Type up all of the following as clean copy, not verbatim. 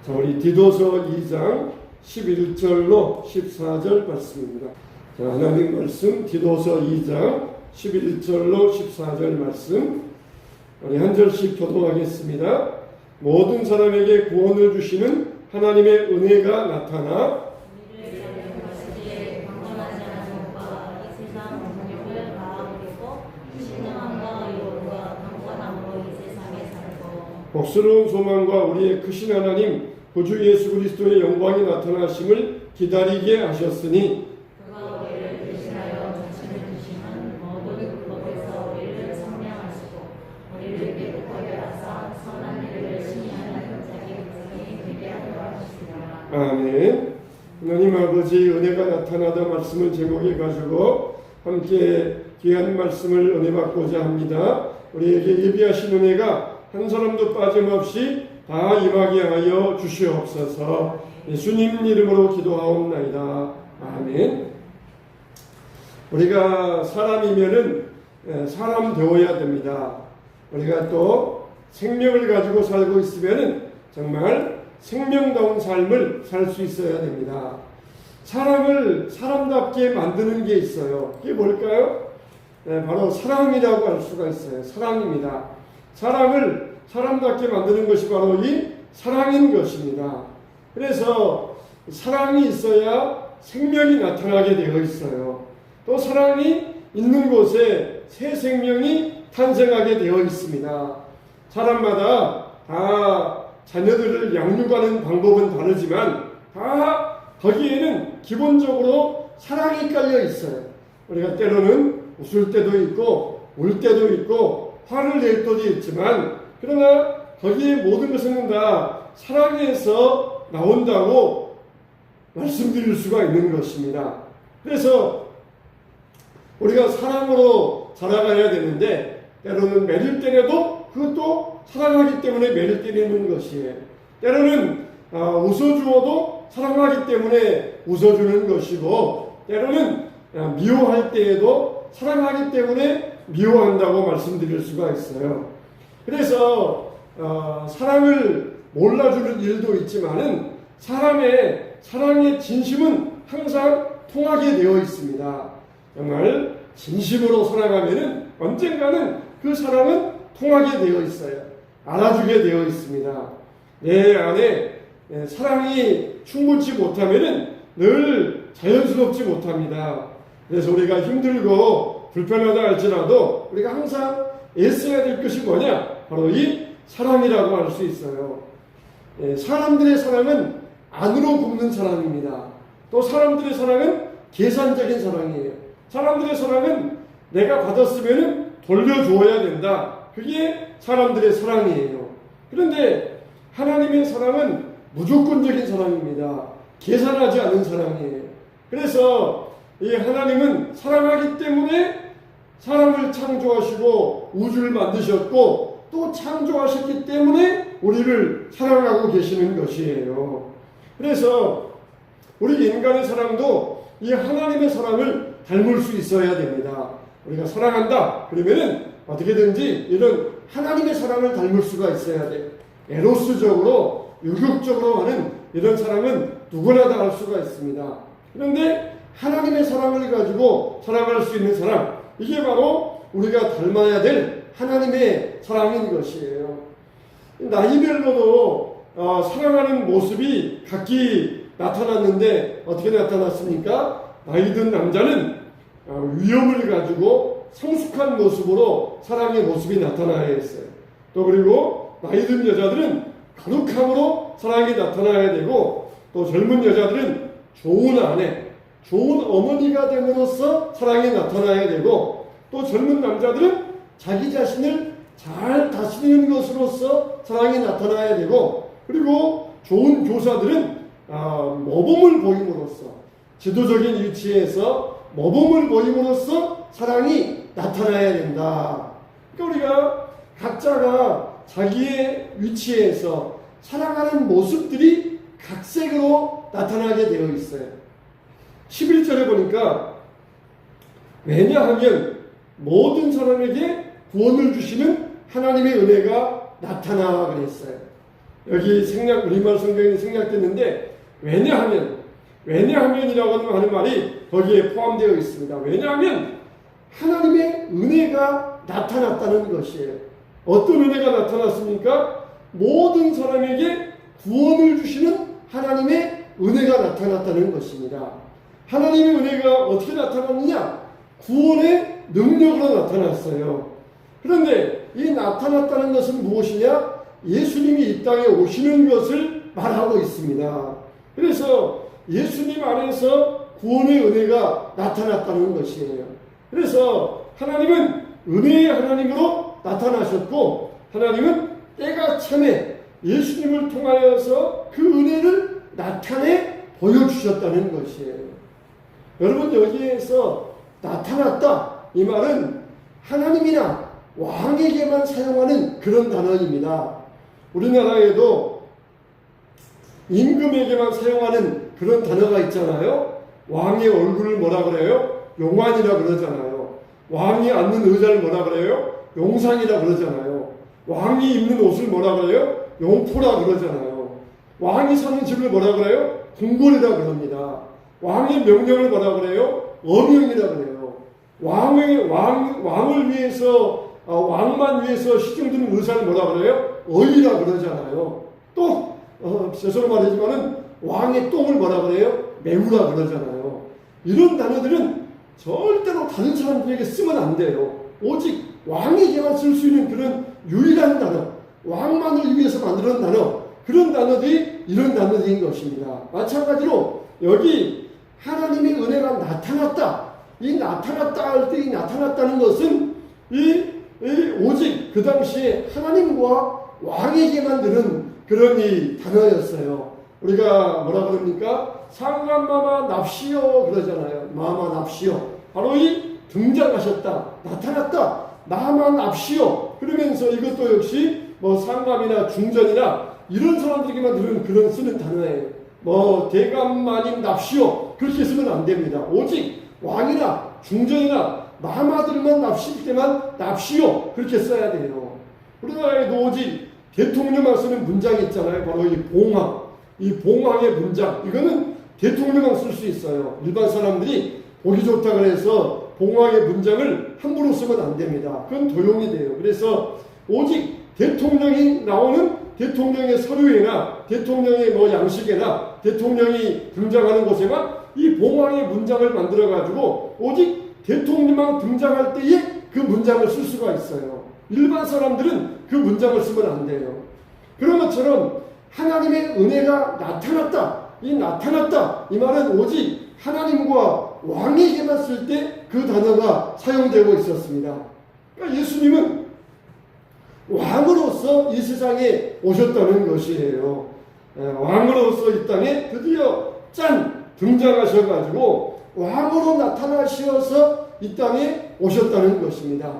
자, 우리 디도서 2장 11절로 14절 말씀입니다. 자, 하나님 말씀 디도서 2장 11절로 14절 말씀 우리 한 절씩 교독하겠습니다. 모든 사람에게 구원을 주시는 하나님의 은혜가 나타나 복스러운 소망과 우리의 크신 하나님 구주 예수 그리스도의 영광이 나타나심을 기다리게 하셨으니 그가 우리를 대신하여 자신을 주시는 모든 불법에서 우리를 성량하시고 우리를 깨끗하게 하사 선한 일을 시행하는 자기 백성이 되게 하려 하시니라. 아멘. 하나님 아버지 은혜가 나타나다 말씀을 제목에 가지고 함께 귀한 말씀을 은혜 받고자 합니다. 우리에게 예비하신 은혜가 한 사람도 빠짐없이 다 임하게 하여 주시옵소서. 예수님 이름으로 기도하옵나이다. 아멘. 우리가 사람이면은 사람 되어야 됩니다. 우리가 또 생명을 가지고 살고 있으면은 정말 생명다운 삶을 살 수 있어야 됩니다. 사람을 사람답게 만드는 게 있어요. 그게 뭘까요? 바로 사랑이라고 할 수가 있어요. 사랑입니다. 사람을 사람답게 만드는 것이 바로 이 사랑인 것입니다. 그래서 사랑이 있어야 생명이 나타나게 되어 있어요. 또 사랑이 있는 곳에 새 생명이 탄생하게 되어 있습니다. 사람마다 다 자녀들을 양육하는 방법은 다르지만 다 거기에는 기본적으로 사랑이 깔려 있어요. 우리가 때로는 웃을 때도 있고 울 때도 있고 화를 낼 때도 있지만 그러나 거기에 모든 것은 다 사랑에서 나온다고 말씀드릴 수가 있는 것입니다. 그래서 우리가 사랑으로 자라가야 되는데 때로는 매를 때려도 그것도 사랑하기 때문에 매를 때리는 것이에요. 때로는 웃어주어도 사랑하기 때문에 웃어주는 것이고 때로는 미워할 때에도 사랑하기 때문에 미워한다고 말씀드릴 수가 있어요. 그래서 사랑을 몰라주는 일도 있지만은 사람의 사랑의 진심은 항상 통하게 되어 있습니다. 정말 진심으로 사랑하면은 언젠가는 그 사랑은 통하게 되어 있어요. 알아주게 되어 있습니다. 내 안에 사랑이 충분치 못하면은 늘 자연스럽지 못합니다. 그래서 우리가 힘들고 불편하다 할지라도 우리가 항상 애써야 될 것이 뭐냐? 바로 이 사랑이라고 할 수 있어요. 사람들의 사랑은 안으로 굽는 사랑입니다. 또 사람들의 사랑은 계산적인 사랑이에요. 사람들의 사랑은 내가 받았으면 돌려주어야 된다. 그게 사람들의 사랑이에요. 그런데 하나님의 사랑은 무조건적인 사랑입니다. 계산하지 않은 사랑이에요. 그래서 이 하나님은 사랑하기 때문에 사람을 창조하시고 우주를 만드셨고 또 창조하셨기 때문에 우리를 사랑하고 계시는 것이에요. 그래서 우리 인간의 사랑도 이 하나님의 사랑을 닮을 수 있어야 됩니다. 우리가 사랑한다 그러면은 어떻게든지 이런 하나님의 사랑을 닮을 수가 있어야 돼. 에로스적으로 유격적으로 하는 이런 사랑은 누구나 다 할 수가 있습니다. 그런데 하나님의 사랑을 가지고 살아갈 수 있는 사랑, 이게 바로 우리가 닮아야 될 하나님의 사랑인 것이에요. 나이별로도 사랑하는 모습이 각기 나타났는데 어떻게 나타났습니까? 나이 든 남자는 위엄을 가지고 성숙한 모습으로 사랑의 모습이 나타나야 했어요. 또 그리고 나이 든 여자들은 거룩함으로 사랑이 나타나야 되고 또 젊은 여자들은 좋은 아내, 좋은 어머니가 됨으로써 사랑이 나타나야 되고 또 젊은 남자들은 자기 자신을 잘 다스리는 것으로서 사랑이 나타나야 되고 그리고 좋은 교사들은 모범을 보임으로써 지도적인 위치에서 모범을 보임으로써 사랑이 나타나야 된다. 그러니까 우리가 각자가 자기의 위치에서 사랑하는 모습들이 각색으로 나타나게 되어 있어요. 11절에 보니까 왜냐하면 모든 사람에게 구원을 주시는 하나님의 은혜가 나타나 그랬어요. 여기 우리말 성경에 생략됐는데, 왜냐하면이라고 하는 말이 거기에 포함되어 있습니다. 왜냐하면 하나님의 은혜가 나타났다는 것이에요. 어떤 은혜가 나타났습니까? 모든 사람에게 구원을 주시는 하나님의 은혜가 나타났다는 것입니다. 하나님의 은혜가 어떻게 나타났느냐? 구원의 능력으로 나타났어요. 그런데 이 나타났다는 것은 무엇이냐? 예수님이 이 땅에 오시는 것을 말하고 있습니다. 그래서 예수님 안에서 구원의 은혜가 나타났다는 것이에요. 그래서 하나님은 은혜의 하나님으로 나타나셨고, 하나님은 때가 참에 예수님을 통하여서 그 은혜를 나타내 보여주셨다는 것이에요. 여러분, 여기에서 나타났다, 이 말은 하나님이나 왕에게만 사용하는 그런 단어입니다. 우리나라에도 임금에게만 사용하는 그런 단어가 있잖아요. 왕의 얼굴을 뭐라 그래요? 용환이라 그러잖아요. 왕이 앉는 의자를 뭐라 그래요? 용상이라 그러잖아요. 왕이 입는 옷을 뭐라 그래요? 용포라 그러잖아요. 왕이 사는 집을 뭐라 그래요? 궁궐이라 그럽니다. 왕의 명령을 뭐라 그래요? 어명이라 그래요. 왕을 위해서, 왕만 위해서 시중드는 의사를 뭐라 그래요? 어이라 그러잖아요. 또 죄송한 말이지만은 왕의 똥을 뭐라 그래요? 매우라 그러잖아요. 이런 단어들은 절대로 다른 사람들에게 쓰면 안 돼요. 오직 왕에게만 쓸 수 있는 그런 유일한 단어, 왕만을 위해서 만드는 단어, 그런 단어들이 이런 단어들인 것입니다. 마찬가지로 여기 하나님의 은혜가 나타났다. 이 나타났다 할 때 이 나타났다는 것은 오직 그 당시에 하나님과 왕에게만 드는 그런 이 단어였어요. 우리가 뭐라 그럽니까? 상간마마 납시오 그러잖아요. 마마 납시오. 바로 이 등장하셨다, 나타났다, 나만 납시오. 그러면서 이것도 역시 뭐 상감이나 중전이나 이런 사람들에게만 들은 그런 쓰는 단어예요. 뭐 대감마님 납시오 그렇게 쓰면 안 됩니다. 오직 왕이나 중전이나 마마들만 납실 때만 납시오 그렇게 써야 돼요. 우리나라에도 오직 대통령만 쓰는 문장이 있잖아요. 바로 이 봉황. 이 봉황의 문장, 이거는 대통령만 쓸 수 있어요. 일반 사람들이 보기 좋다 그래서 봉황의 문장을 함부로 쓰면 안 됩니다. 그건 도용이 돼요. 그래서 오직 대통령이 나오는 대통령의 서류에나 대통령의 뭐 양식에나 대통령이 등장하는 곳에만 이 봉황의 문장을 만들어 가지고 오직 대통령만 등장할 때에 그 문장을 쓸 수가 있어요. 일반 사람들은 그 문장을 쓰면 안 돼요. 그런 것처럼 하나님의 은혜가 나타났다. 이 나타났다. 이 말은 오직 하나님과 왕에게만 쓸 때 그 단어가 사용되고 있었습니다. 그러니까 예수님은 왕으로서 이 세상에 오셨다는 것이에요. 왕으로서 이 땅에 드디어 등장하셔가지고 왕으로 나타나셔서 이 땅에 오셨다는 것입니다.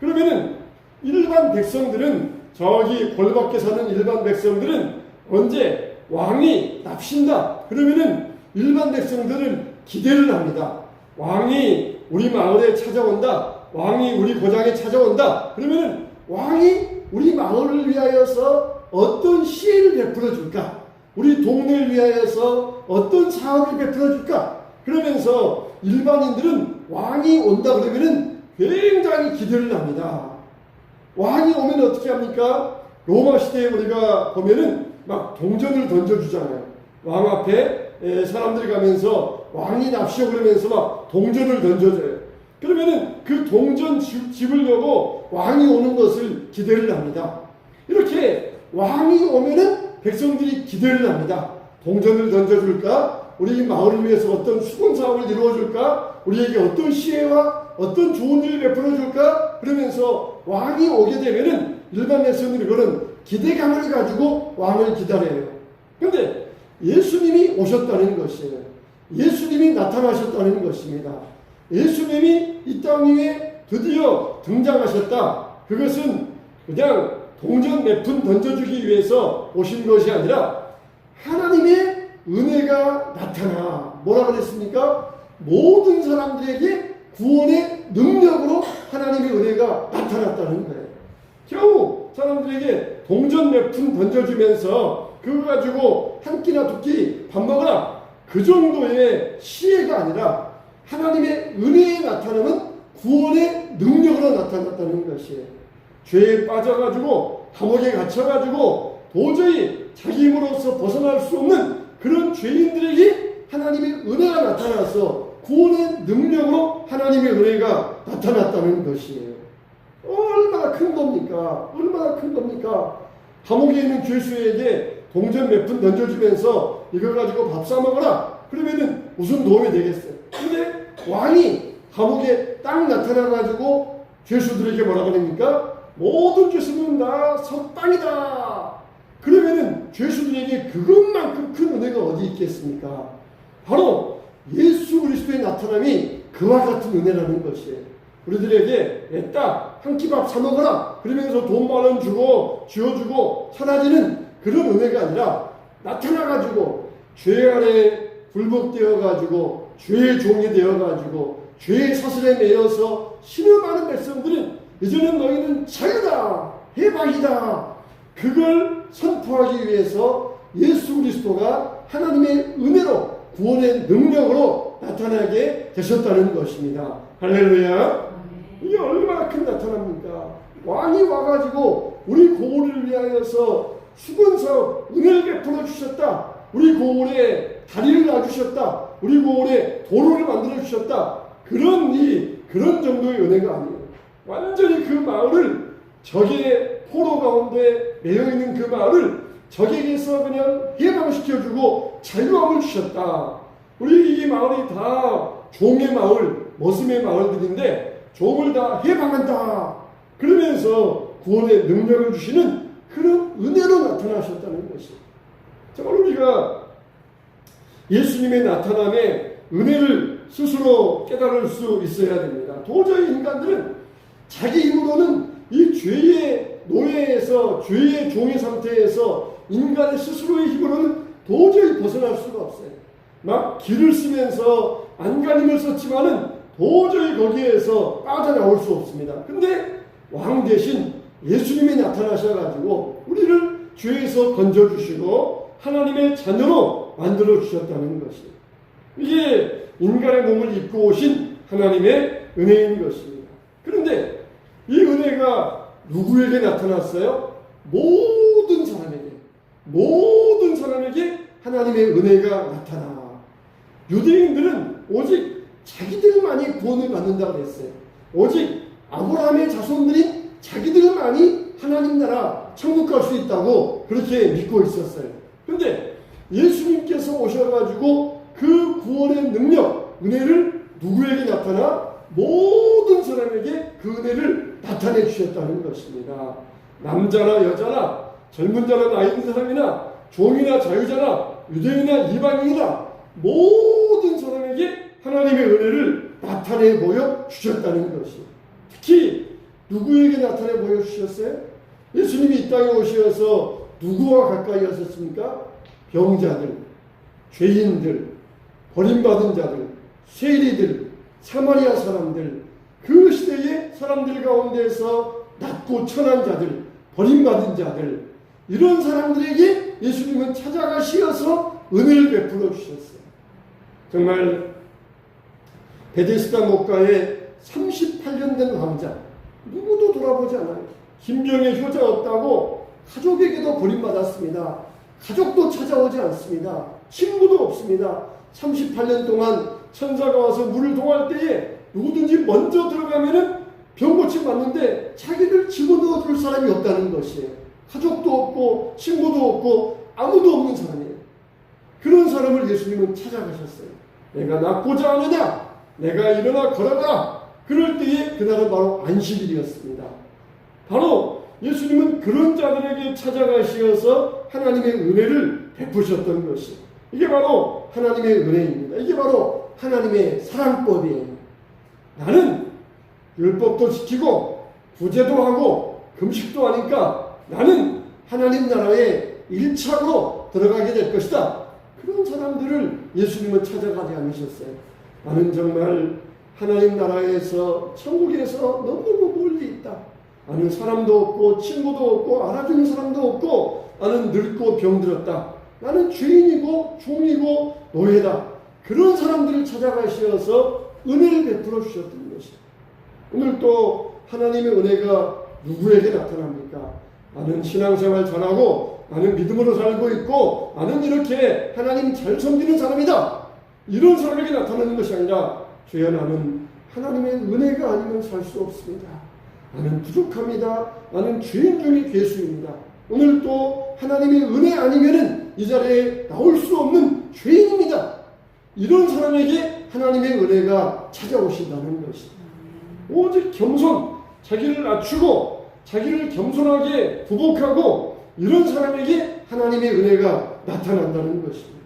그러면은 일반 백성들은, 저기 골 밖에 사는 일반 백성들은 언제 왕이 납신다 그러면은 일반 백성들은 기대를 합니다. 왕이 우리 마을에 찾아온다, 왕이 우리 고장에 찾아온다 그러면은 왕이 우리 마을을 위하여서 어떤 시혜를 베풀어 줄까, 우리 동네를 위하여서 어떤 사업을 베풀어 줄까, 그러면서 일반인들은 왕이 온다 그러면은 굉장히 기대를 합니다. 왕이 오면 어떻게 합니까? 로마 시대에 우리가 보면은 막 동전을 던져주잖아요. 왕 앞에 사람들이 가면서 왕이 납시오 그러면서 막 동전을 던져줘요. 그러면은 그 동전 집으려고 왕이 오는 것을 기대를 합니다. 이렇게 왕이 오면은 백성들이 기대를 합니다. 동전을 던져줄까? 우리 마을을 위해서 어떤 수건 사업을 이루어줄까? 우리에게 어떤 시혜와 어떤 좋은 일을 베풀어줄까? 그러면서 왕이 오게 되면은 일반 백성들이 그런 기대감을 가지고 왕을 기다려요. 그런데 예수님이 오셨다는 것이에요. 예수님이 나타나셨다는 것입니다. 예수님이 이 땅 위에 드디어 등장하셨다. 그것은 그냥 동전 몇 푼 던져주기 위해서 오신 것이 아니라 하나님의 은혜가 나타나, 뭐라 그랬습니까? 모든 사람들에게 구원의 능력으로 하나님의 은혜가 나타났다는 거예요. 겨우 사람들에게 동전 몇 푼 던져주면서 그거 가지고 한 끼나 두 끼 밥 먹어라, 그 정도의 시혜가 아니라 하나님의 은혜에 나타나는 구원의 능력으로 나타났다는 것이에요. 죄에 빠져가지고 감옥에 갇혀가지고 도저히 자기 힘으로서 벗어날 수 없는 그런 죄인들에게 하나님의 은혜가 나타나서 구원의 능력으로 하나님의 은혜가 나타났다는 것이에요. 얼마나 큰 겁니까? 얼마나 큰 겁니까? 감옥에 있는 죄수에게 동전 몇 푼 던져주면서 이걸 가지고 밥 사 먹어라, 그러면은 무슨 도움이 되겠어요? 근데 왕이 감옥에 딱 나타나가지고 죄수들에게 뭐라 그럽니까? 모든 죄수는 다 석방이다. 그러면은 죄수들에게 그것만큼 큰 은혜가 어디 있겠습니까? 바로 예수 그리스도의 나타남이 그와 같은 은혜라는 것이에요. 우리들에게 애따 한 끼 밥 사 먹어라 그러면서 돈 10,000원 주고 쥐어주고 사라지는 그런 은혜가 아니라 나타나가지고 죄 아래 굴복되어가지고 죄의 종이 되어가지고 죄의 사슬에 매여서 신음하는 백성들은 이제는 너희는 자유다, 해방이다, 그걸 선포하기 위해서 예수 그리스도가 하나님의 은혜로 구원의 능력으로 나타나게 되셨다는 것입니다. 할렐루야. 이게 얼마나 큰 나타납니까? 왕이 와가지고 우리 고울을 위하여서 수건서 은혜를 베풀어 주셨다, 우리 고울에 다리를 놔주셨다, 우리 고울에 도로를 만들어 주셨다, 그런 정도의 은혜가 아니에요. 완전히 그 마을을, 적의 포로 가운데 매여있는 그 마을을 적에게서 그냥 해방시켜주고 자유함을 주셨다. 우리 이 마을이 다 종의 마을, 머슴의 마을들인데 종을 다 해방한다. 그러면서 구원의 능력을 주시는 그런 은혜로 나타나셨다는 것이에요. 정말 우리가 예수님의 나타남에 은혜를 스스로 깨달을 수 있어야 됩니다. 도저히 인간들은 자기 힘으로는 이 죄의 노예에서, 죄의 종의 상태에서 인간의 스스로의 힘으로는 도저히 벗어날 수가 없어요. 막 길을 쓰면서 안간힘을 썼지만은 도저히 거기에서 빠져나올 수 없습니다. 근데 왕 대신 예수님이 나타나셔가지고 우리를 죄에서 건져주시고 하나님의 자녀로 만들어주셨다는 것이에요. 이게 인간의 몸을 입고 오신 하나님의 은혜인 것입니다. 그런데 이 은혜가 누구에게 나타났어요? 모든 사람에게 하나님의 은혜가 나타나. 유대인들은 오직 자기들만이 구원을 받는다고 했어요. 오직 아브라함의 자손들이 자기들만이 하나님 나라 천국 갈 수 있다고 그렇게 믿고 있었어요. 그런데 예수님께서 오셔가지고 그 구원의 능력, 은혜를 누구에게 나타나? 모든 사람에게 그 은혜를 나타내 주셨다는 것입니다. 남자나 여자나 젊은 자나 나이 든 사람이나 종이나 자유자나 유대인이나 이방인이나 모든 사람에게 하나님의 은혜를 나타내 보여 주셨다는 것이에요. 특히 누구에게 나타내 보여 주셨어요? 예수님이 이 땅에 오셔서 누구와 가까이 하셨습니까? 병자들, 죄인들, 버림받은 자들, 세리들, 사마리아 사람들, 그 시대의 사람들 가운데서 낮고 천한 자들, 버림받은 자들, 이런 사람들에게 예수님은 찾아가시어서 은혜를 베풀어 주셨어요. 정말 베데스다 목가에 38년 된 왕자, 누구도 돌아보지 않아요. 김병의 효자 없다고 가족에게도 버림받았습니다. 가족도 찾아오지 않습니다. 친구도 없습니다. 38년 동안 천사가 와서 물을 동할 때에 누구든지 먼저 들어가면은 병 고침 맞는데 자기들 집어넣어 줄 사람이 없다는 것이에요. 가족도 없고 친구도 없고 아무도 없는 사람이에요. 그런 사람을 예수님은 찾아가셨어요. 내가 낫고자 하느냐? 내가 일어나 걸어가. 그럴 때에 그날은 바로 안식일이었습니다. 바로 예수님은 그런 자들에게 찾아가시어서 하나님의 은혜를 베푸셨던 것이, 이게 바로 하나님의 은혜입니다. 이게 바로 하나님의 사랑법이에요. 나는 율법도 지키고 구제도 하고 금식도 하니까 나는 하나님 나라에 1차로 들어가게 될 것이다. 그런 사람들을 예수님은 찾아가지 않으셨어요. 나는 정말 하나님 나라에서 천국에서 너무너무 멀리 있다. 아는 사람도 없고 친구도 없고 알아주는 사람도 없고 나는 늙고 병들었다. 나는 죄인이고 종이고 노예다. 그런 사람들을 찾아가셔서 은혜를 베풀어 주셨던 것이다. 오늘 또 하나님의 은혜가 누구에게 나타납니까? 나는 신앙생활 잘하고 나는 믿음으로 살고 있고 나는 이렇게 하나님 잘 섬기는 사람이다. 이런 사람에게 나타나는 것이 아니라 주여 나는 하나님의 은혜가 아니면 살 수 없습니다. 나는 부족합니다. 나는 죄인 중에 괴수입니다. 오늘 또 하나님의 은혜 아니면은 이 자리에 나올 수 없는 죄인입니다. 이런 사람에게 하나님의 은혜가 찾아오신다는 것입니다. 오직 겸손, 자기를 낮추고 자기를 겸손하게 부복하고 이런 사람에게 하나님의 은혜가 나타난다는 것입니다.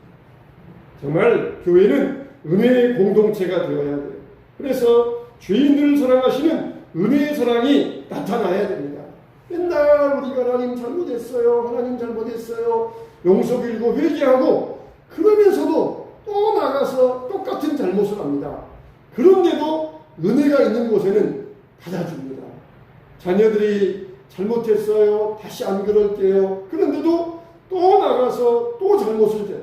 정말 교회는 은혜의 공동체가 되어야 돼요. 그래서 죄인들을 사랑하시는 은혜의 사랑이 나타나야 됩니다. 맨날 우리가 하나님 잘못했어요. 하나님 잘못했어요. 용서 빌고 회개하고 그러면서도 또 나가서 똑같은 잘못을 합니다. 그런데도 은혜가 있는 곳에는 받아줍니다. 자녀들이 잘못했어요. 다시 안 그럴게요. 그런데도 또 나가서 또 잘못을 해요.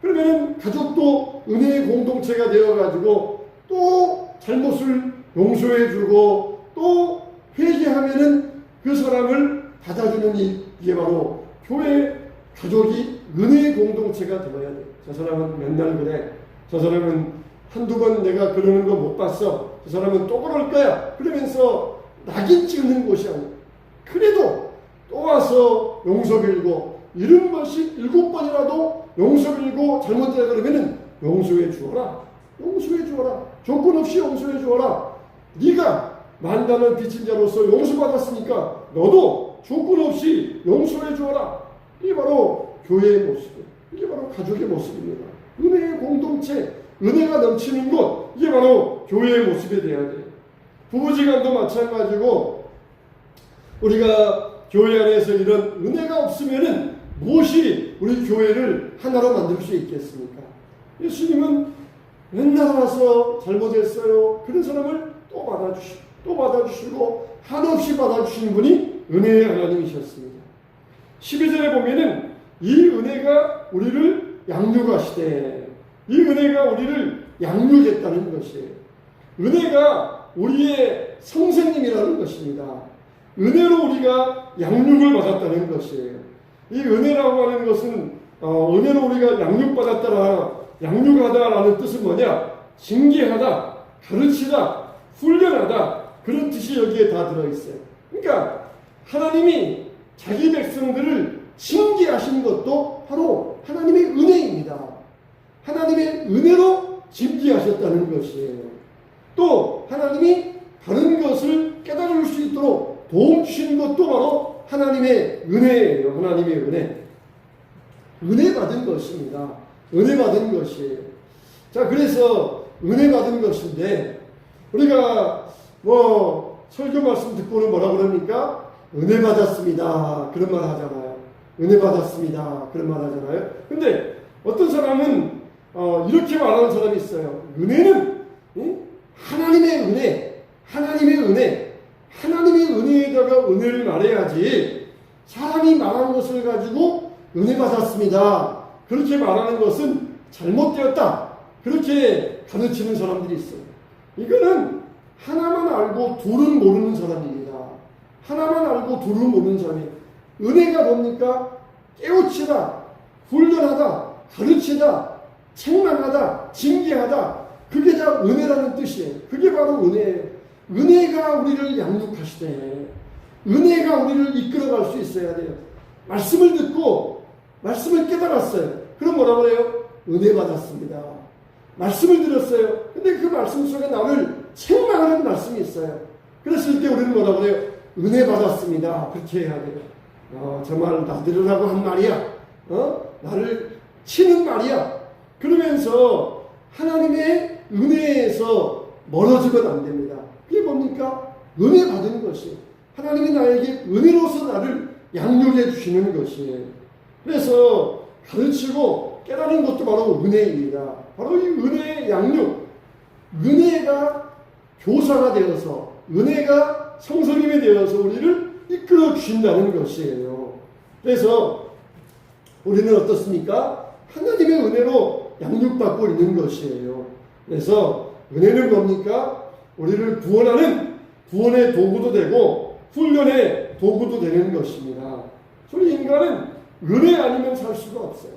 그러면 가족도 은혜의 공동체가 되어가지고 또 잘못을 용서해주고 또 회개하면은 그 사람을 받아주는 이게 바로 교회 가족이 은혜의 공동체가 되어야 돼. 저 사람은 맨날 그래. 저 사람은 한두 번 내가 그러는 거 못 봤어. 저 사람은 또 그럴 거야. 그러면서 낙인 찍는 곳이 아니야. 그래도 또 와서 용서 빌고 70번씩 7번이라도 용서 빌고 잘못되다 그러면은 용서해 주어라. 용서해 주어라. 조건 없이 용서해 주어라. 네가 만단을 빚진 자로서 용서받았으니까 너도 조건 없이 용서해 주어라. 이게 바로 교회의 모습이에요. 이게 바로 가족의 모습입니다. 은혜의 공동체, 은혜가 넘치는 곳, 이게 바로 교회의 모습이 되어야 돼요. 부부지간도 마찬가지고 우리가 교회 안에서 이런 은혜가 없으면은 무엇이 우리 교회를 하나로 만들 수 있겠습니까? 예수님은 맨날 와서 잘못했어요. 그런 사람을 또 받아주시고 한없이 받아주시는 분이 은혜의 하나님이셨습니다. 12절에 보면은 이 은혜가 우리를 양육하시되 이 은혜가 우리를 양육했다는 것이에요. 은혜가 우리의 선생님이라는 것입니다. 은혜로 우리가 양육을 받았다는 것이에요. 이 은혜라고 하는 것은 은혜로 우리가 양육하다라는 뜻은 뭐냐? 징계하다, 가르치다, 훈련하다 그런 뜻이 여기에 다 들어있어요. 그러니까 하나님이 자기 백성들을 징계하신 것도 바로 하나님의 은혜입니다. 하나님의 은혜로 징계하셨다는 것이에요. 또 하나님이 바른 것을 깨달을 수 있도록 도움 주시는 것도 바로 하나님의 은혜예요. 하나님의 은혜. 은혜 받은 것입니다. 은혜 받은 것이에요. 자, 그래서 은혜 받은 것인데 우리가 설교 말씀 듣고는 뭐라 그럽니까? 은혜 받았습니다. 그런 말 하잖아요. 은혜 받았습니다. 그런 말 하잖아요. 근데 어떤 사람은 이렇게 말하는 사람이 있어요. 은혜는 하나님의 은혜, 하나님의 은혜, 하나님의 은혜에다가 은혜를 말해야지 사람이 말한 것을 가지고 은혜 받았습니다. 그렇게 말하는 것은 잘못되었다. 그렇게 가르치는 사람들이 있어요. 이거는 하나만 알고 둘은 모르는 사람입니다. 하나만 알고 둘은 모르는 사람이에요. 은혜가 뭡니까? 깨우치다, 훈련하다, 가르치다, 책망하다, 징계하다. 그게 다 은혜라는 뜻이에요. 그게 바로 은혜예요. 은혜가 우리를 양육하시되 은혜가 우리를 이끌어갈 수 있어야 돼요. 말씀을 듣고 말씀을 깨달았어요. 그럼 뭐라고 그래요? 은혜 받았습니다. 말씀을 들었어요. 근데 그 말씀 속에 나를 책망하는 말씀이 있어요. 그랬을 때 우리는 뭐라고 그래요? 은혜 받았습니다. 그렇게 해야 돼요. 정말 나들으라고 한 말이야. 나를 치는 말이야. 그러면서 하나님의 은혜에서 멀어지면 안 됩니다. 그게 뭡니까? 은혜 받은 것이에요. 하나님이 나에게 은혜로서 나를 양육해 주시는 것이에요. 그래서 가르치고 깨달은 것도 바로 은혜입니다. 바로 이 은혜의 양육, 은혜가 교사가 되어서 은혜가 성소님이 되어서 우리를 이끌어 주신다는 것이에요. 그래서 우리는 어떻습니까? 하나님의 은혜로 양육받고 있는 것이에요. 그래서 은혜는 뭡니까? 우리를 구원하는 구원의 도구도 되고 훈련의 도구도 되는 것입니다. 소위 인간은 은혜 아니면 살 수가 없어요.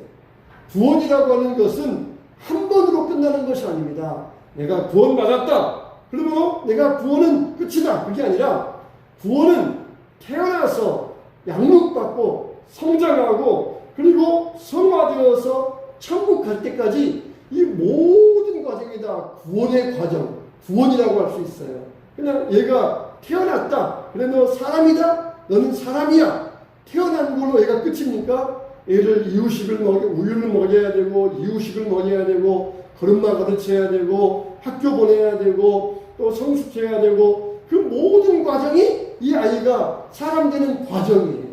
구원이라고 하는 것은 한 번으로 끝나는 것이 아닙니다. 내가 구원받았다. 그러면 내가 구원은 끝이다. 그게 아니라 구원은 태어나서 양육받고 성장하고 그리고 성화되어서 천국 갈 때까지 이 모든 과정이 다 구원의 과정, 구원이라고 할 수 있어요. 그냥 얘가 태어났다. 그래 너 사람이다. 너는 사람이야. 태어난 걸로 얘가 끝입니까? 얘를 우유를 먹여야 되고 이유식을 먹여야 되고 걸음마 가르쳐야 되고 학교 보내야 되고 또 성숙해야 되고 그 모든 과정이 이 아이가 사람 되는 과정이에요.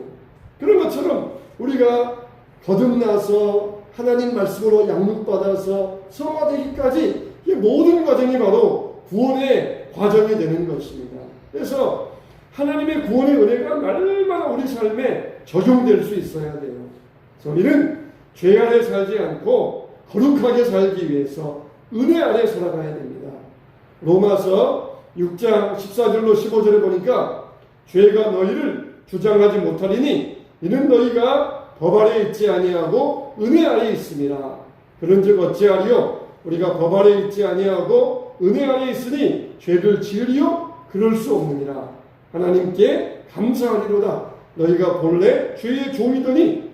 그런 것처럼 우리가 거듭나서 하나님 말씀으로 양육받아서 성화되기까지 이 모든 과정이 바로 구원의 과정이 되는 것입니다. 그래서 하나님의 구원의 은혜가 날마다 우리 삶에 적용될 수 있어야 돼요. 우리는 죄 아래 살지 않고 거룩하게 살기 위해서 은혜 아래 살아가야 됩니다. 로마서 6장 14절로 15절에 보니까 죄가 너희를 주장하지 못하리니 이는 너희가 법 아래 있지 아니하고 은혜 아래 있음이라. 그런즉 어찌하리요? 우리가 법 아래 있지 아니하고 은혜 아래 있으니 죄를 지으리요? 그럴 수 없느니라. 하나님께 감사하리로다. 너희가 본래 죄의 종이더니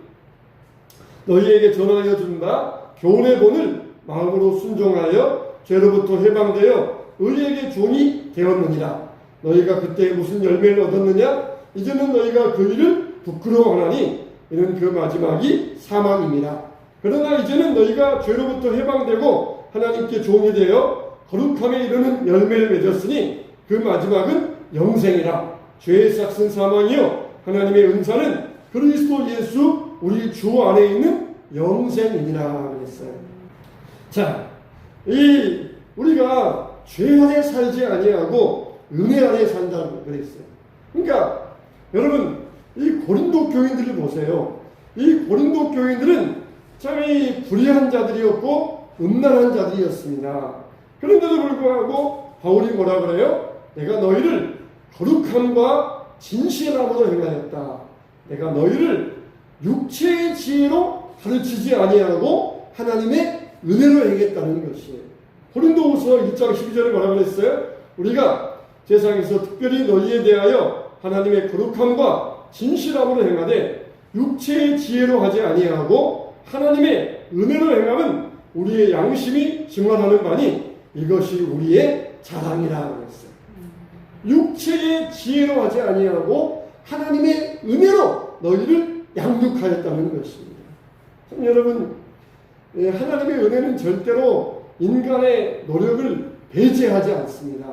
너희에게 전하여 준 바 교훈의 본을 마음으로 순종하여 죄로부터 해방되어 의에게 종이 되었느니라. 너희가 그때 무슨 열매를 얻었느냐? 이제는 너희가 그 일을 부끄러워하나니 이는 그 마지막이 사망입니다. 그러나 이제는 너희가 죄로부터 해방되고 하나님께 종이 되어 거룩함에 이르는 열매를 맺었으니 그 마지막은 영생이라. 죄의 삭은 사망이요 하나님의 은사는 그리스도 예수 우리 주 안에 있는 영생이니라 그랬어요. 자, 우리가 죄 아래 살지 아니하고 은혜 아래 산다고 그랬어요. 그러니까 여러분 이 고린도 교인들을 보세요. 이 고린도 교인들은 참 이 불의한 자들이었고 음란한 자들이었습니다. 그런데도 불구하고 바울이 뭐라 그래요? 내가 너희를 거룩함과 진실함으로 행하였다. 내가 너희를 육체의 지혜로 가르치지 아니하고 하나님의 은혜로 행했다는 것이에요. 고린도후서 1장 12절에 뭐라 그랬어요? 우리가 세상에서 특별히 너희에 대하여 하나님의 거룩함과 진실함으로 행하되 육체의 지혜로 하지 아니하고 하나님의 은혜로 행함은 우리의 양심이 증언하는 바니 이것이 우리의 자랑이라 그랬어요. 육체의 지혜로 하지 아니하고 하나님의 은혜로 너희를 양육하였다는 것입니다. 참 여러분, 하나님의 은혜는 절대로 인간의 노력을 배제하지 않습니다.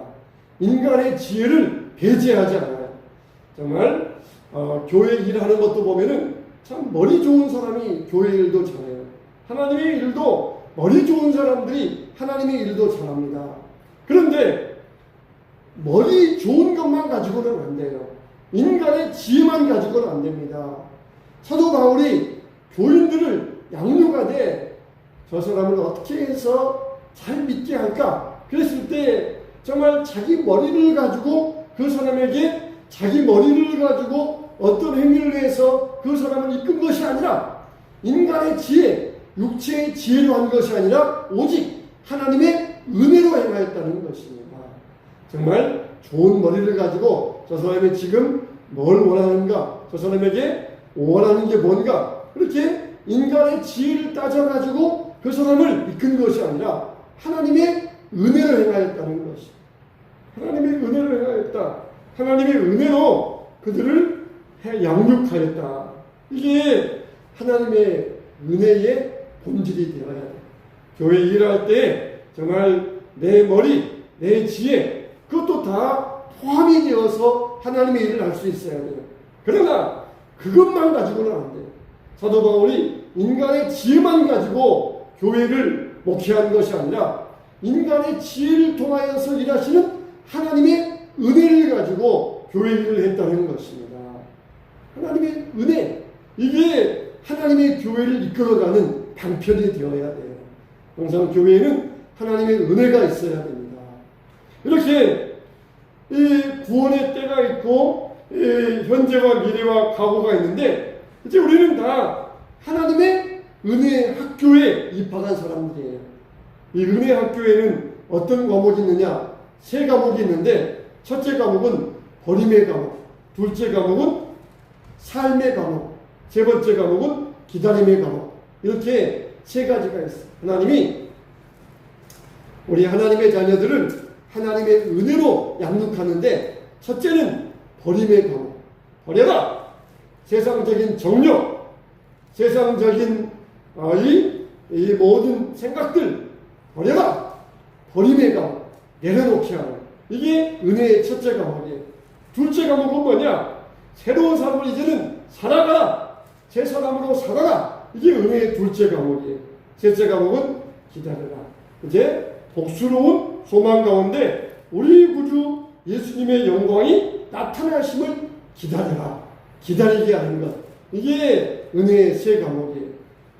인간의 지혜를 배제하지 않아요. 정말 교회 일하는 것도 보면은 참 머리 좋은 사람이 교회 일도 잘해요. 하나님의 일도 머리 좋은 사람들이 하나님의 일도 잘합니다. 그런데 머리 좋은 것만 가지고는 안 돼요. 인간의 지혜만 가지고는 안 됩니다. 사도 바울이 교인들을 양육하되 저 사람을 어떻게 해서 잘 믿게 할까? 그랬을 때 정말 자기 머리를 가지고 그 사람에게 자기 머리를 가지고 어떤 행위를 해서 그 사람을 이끈 것이 아니라 인간의 지혜, 육체의 지혜로 한 것이 아니라 오직 하나님의 은혜로 행하였다는 것입니다. 정말 좋은 머리를 가지고 저 사람이 지금 뭘 원하는가? 저 사람에게 원하는 게 뭔가? 그렇게 인간의 지혜를 따져가지고 그 사람을 이끈 것이 아니라 하나님의 은혜로 행하였다는 것이. 하나님의 은혜로 행하였다. 하나님의 은혜로 그들을 양육하였다. 이게 하나님의 은혜의 본질이 되어야 돼. 교회 일할 때 정말 내 머리, 내 지혜 그것도 다 포함이 되어서 하나님의 일을 할 수 있어야 돼요. 그러나 그것만 가지고는 안 돼요. 사도 바울이 인간의 지혜만 가지고 교회를 목회한 것이 아니라 인간의 지혜를 통하여서 일하시는 하나님의 은혜를 가지고 교회 일을 했다는 것입니다. 하나님의 은혜, 이게 하나님의 교회를 이끌어가는 방편이 되어야 돼요. 항상 교회에는 하나님의 은혜가 있어야 됩니다. 이렇게 이 구원의 때가 있고 현재와 미래와 과거가 있는데, 이제 우리는 다 하나님의 은혜 학교에 입학한 사람들이에요. 이 은혜 학교에는 어떤 과목이 있느냐? 3과목이 있는데, 첫째 과목은 버림의 과목, 둘째 과목은 삶의 과목, 세 번째 과목은 기다림의 과목. 이렇게 3가지가 있어요. 하나님이 우리 하나님의 자녀들을 하나님의 은혜로 양육하는데, 첫째는 버림의 과목. 버려라! 세상적인 정욕, 세상적인 이 모든 생각들 버려라! 버림의 과목. 내려놓게 하는. 이게 은혜의 첫째 과목이에요. 둘째 과목은 뭐냐? 새로운 삶을 이제는 살아가라! 새 사람으로 살아라! 이게 은혜의 둘째 과목이에요. 셋째 과목은 기다려라. 이제 복수로운 소망 가운데 우리 구주 예수님의 영광이 나타나심을 기다려라. 기다리게 하는 것. 이게 은혜의 세 과목이에요.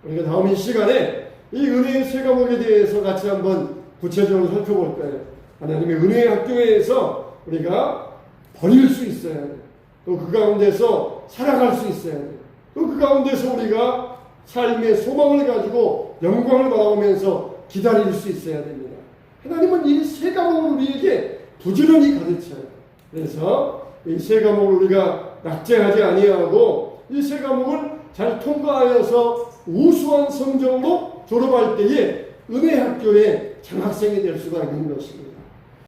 우리가 다음 이 시간에 이 은혜의 세 과목에 대해서 같이 한번 구체적으로 살펴볼 거예요. 하나님의 은혜의 학교에서 우리가 버릴 수 있어야 돼요. 또 그 가운데서 살아갈 수 있어야 돼요. 또 그 가운데서 우리가 삶의 소망을 가지고 영광을 바라보면서 기다릴 수 있어야 됩니다. 하나님은 이 세 과목을 우리에게 부지런히 가르쳐요. 그래서 이 세 과목을 우리가 낙제하지 아니하고 이 세 과목을 잘 통과하여서 우수한 성적으로 졸업할 때에 은혜 학교의 장학생이 될 수가 있는 것입니다.